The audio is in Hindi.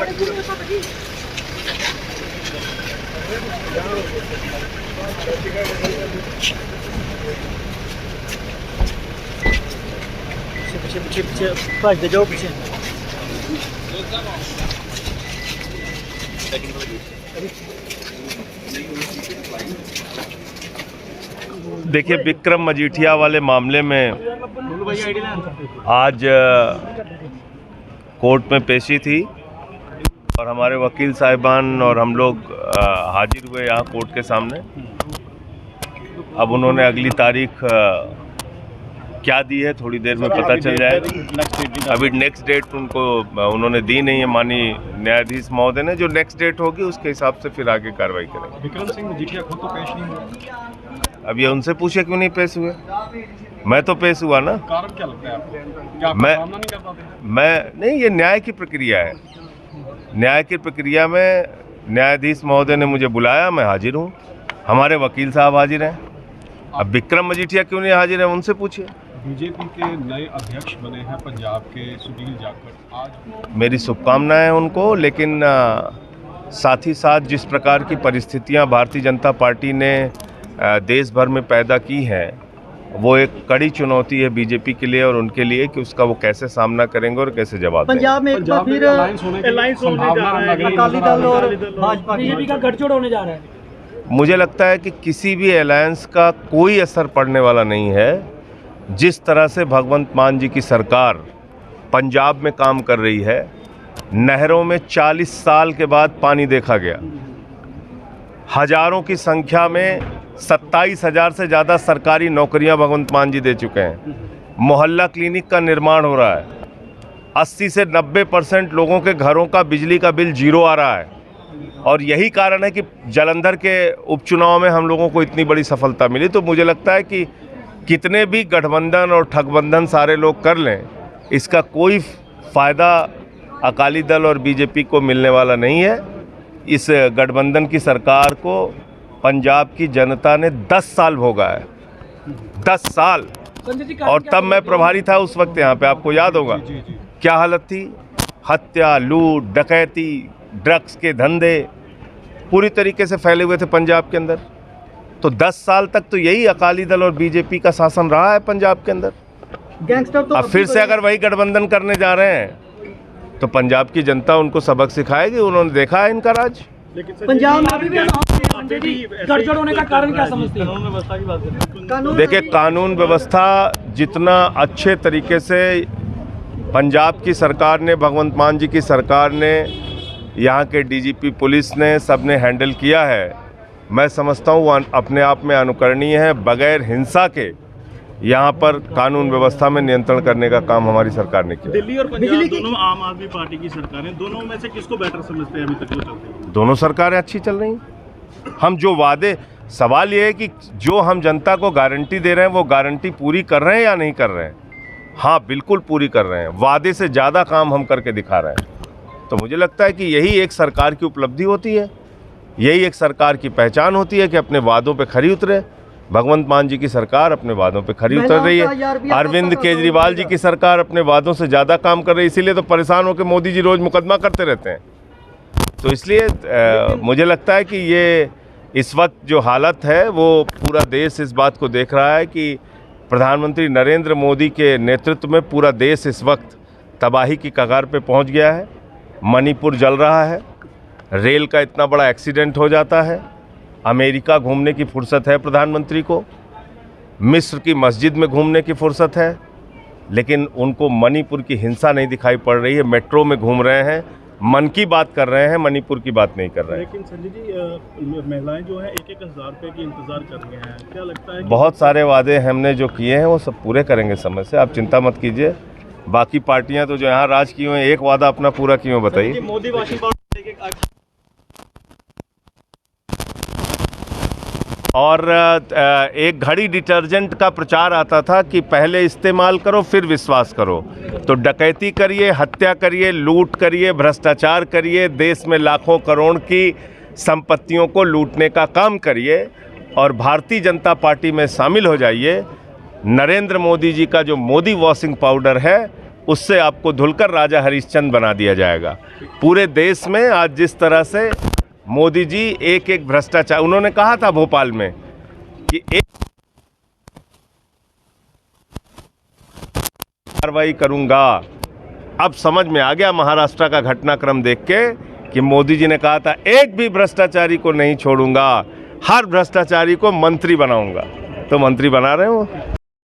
पीछे जाओ पीछे। देखिए, विक्रम मजीठिया वाले मामले में आज कोर्ट में पेशी थी और हमारे वकील साहिबान और हम लोग हाजिर हुए यहाँ कोर्ट के सामने। अब उन्होंने अगली तारीख क्या दी है थोड़ी देर में पता चल जाएगा। अभी नेक्स्ट डेट उन्होंने दी नहीं है माननीय न्यायाधीश महोदय ने। जो नेक्स्ट डेट होगी उसके हिसाब से फिर आगे कार्रवाई करेंगे। विक्रम सिंह मजीठिया खुद तो पेश नहीं हुए। अब ये उनसे पूछे क्यों नहीं पेश हुए? मैं तो पेश हुआ ना। कारण क्या लगता है आपको? क्या आप सामना नहीं कर पाते? मैं नहीं, ये न्याय की प्रक्रिया है। न्याय की प्रक्रिया में न्यायाधीश महोदय ने मुझे बुलाया, मैं हाजिर हूँ। हमारे वकील साहब हाजिर हैं। अब विक्रम मजीठिया क्यों नहीं हाजिर है उनसे पूछिए। बीजेपी के नए अध्यक्ष बने हैं पंजाब के सुनील जाखड़, आज मेरी शुभकामनाएं उनको, लेकिन साथ ही साथ जिस प्रकार की परिस्थितियां भारतीय जनता पार्टी ने देश भर में पैदा की हैं, वो एक कड़ी चुनौती है बीजेपी के लिए और उनके लिए कि उसका वो कैसे सामना करेंगे और कैसे जवाब देंगे। पंजाब में एक बार फिर अलायंस होने जा रहा है, अकाली दल और भाजपा बीजेपी का गठजोड़ होने जा रहा है। मुझे लगता है कि किसी भी अलायंस का कोई असर पड़ने वाला नहीं है। जिस तरह से भगवंत मान जी की सरकार पंजाब में काम कर रही है, नहरों में 40 साल के बाद पानी देखा गया। हजारों की संख्या में 27,000 से ज़्यादा सरकारी नौकरियां भगवंत मान जी दे चुके हैं। मोहल्ला क्लिनिक का निर्माण हो रहा है। 80 से 90% लोगों के घरों का बिजली का बिल जीरो आ रहा है। और यही कारण है कि जालंधर के उपचुनाव में हम लोगों को इतनी बड़ी सफलता मिली। तो मुझे लगता है कि कितने भी गठबंधन और ठगबंधन सारे लोग कर लें, इसका कोई फ़ायदा अकाली दल और बीजेपी को मिलने वाला नहीं है। इस गठबंधन की सरकार को पंजाब की जनता ने 10 साल भोगा है, 10 साल। और तब मैं प्रभारी था उस वक्त यहाँ पे, आपको याद होगा क्या हालत थी। हत्या, लूट, डकैती, ड्रग्स के धंधे पूरी तरीके से फैले हुए थे पंजाब के अंदर। तो 10 साल तक तो यही अकाली दल और बीजेपी का शासन रहा है पंजाब के अंदर। गैंगस्टर तो अब फिर से अगर वही गठबंधन करने जा रहे हैं तो पंजाब की जनता उनको सबक सिखाएगी। उन्होंने देखा है इनका राज। पंजाब में अभी भी गठजोड़ होने का कारण क्या समझते हैं? कानून व्यवस्था की बात करें। देखिए, कानून व्यवस्था जितना अच्छे तरीके से पंजाब की सरकार ने, भगवंत मान जी की सरकार ने, यहाँ के डीजीपी पुलिस ने, सबने हैंडल किया है, मैं समझता हूँ वो अपने आप में अनुकरणीय है। बगैर हिंसा के यहाँ पर कानून व्यवस्था में नियंत्रण करने का काम हमारी सरकार ने किया। दिल्ली और पंजाब दोनों आम आदमी पार्टी की सरकारें, दोनों में से किसको बेटर समझते हैं अभी तक जो चलते हैं? दोनों सरकारें अच्छी चल रही हैं। हम जो वादे, सवाल ये है कि जो हम जनता को गारंटी दे रहे हैं वो गारंटी पूरी कर रहे हैं या नहीं कर रहे हैं। हाँ, बिल्कुल पूरी कर रहे हैं। वादे से ज़्यादा काम हम करके दिखा रहे हैं। तो मुझे लगता है कि यही एक सरकार की उपलब्धि होती है, यही एक सरकार की पहचान होती है कि अपने वादों पे खरी उतरे। भगवंत मान जी की सरकार अपने वादों पे खरी उतर रही है। अरविंद केजरीवाल जी की सरकार अपने वादों से ज़्यादा काम कर रही है। इसीलिए तो परेशान होकर मोदी जी रोज़ मुकदमा करते रहते हैं। तो इसलिए मुझे लगता है कि ये इस वक्त जो हालत है वो पूरा देश इस बात को देख रहा है कि प्रधानमंत्री नरेंद्र मोदी के नेतृत्व में पूरा देश इस वक्त तबाही की कगार पे पहुंच गया है। मणिपुर जल रहा है, रेल का इतना बड़ा एक्सीडेंट हो जाता है, अमेरिका घूमने की फुर्सत है प्रधानमंत्री को, मिस्र की मस्जिद में घूमने की फुर्सत है, लेकिन उनको मणिपुर की हिंसा नहीं दिखाई पड़ रही है। मेट्रो में घूम रहे हैं, मन की बात कर रहे हैं, मणिपुर की बात नहीं कर रहे हैं। लेकिन संजय जी, महिलाएं जो हैं 1-1 हज़ार रुपये की इंतजार कर रही हैं, क्या लगता है? बहुत सारे वादे हमने जो किए हैं वो सब पूरे करेंगे समय से, आप चिंता मत कीजिए। बाकी पार्टियां तो जो यहाँ राज की हुई हैं, एक वादा अपना पूरा किए, बताइए। मोदी वॉशिंग पाउडर और एक घड़ी डिटर्जेंट का प्रचार आता था कि पहले इस्तेमाल करो फिर विश्वास करो। तो डकैती करिए, हत्या करिए, लूट करिए, भ्रष्टाचार करिए, देश में लाखों करोड़ की संपत्तियों को लूटने का काम करिए और भारतीय जनता पार्टी में शामिल हो जाइए। नरेंद्र मोदी जी का जो मोदी वॉशिंग पाउडर है उससे आपको धुलकर राजा हरिश्चंद्र बना दिया जाएगा। पूरे देश में आज जिस तरह से मोदी जी एक एक भ्रष्टाचार, उन्होंने कहा था भोपाल में कि एक कार्रवाई करूंगा। अब समझ में आ गया महाराष्ट्र का घटनाक्रम देख के कि मोदी जी ने कहा था एक भी भ्रष्टाचारी को नहीं छोड़ूंगा, हर भ्रष्टाचारी को मंत्री बनाऊंगा, तो मंत्री बना रहे हो।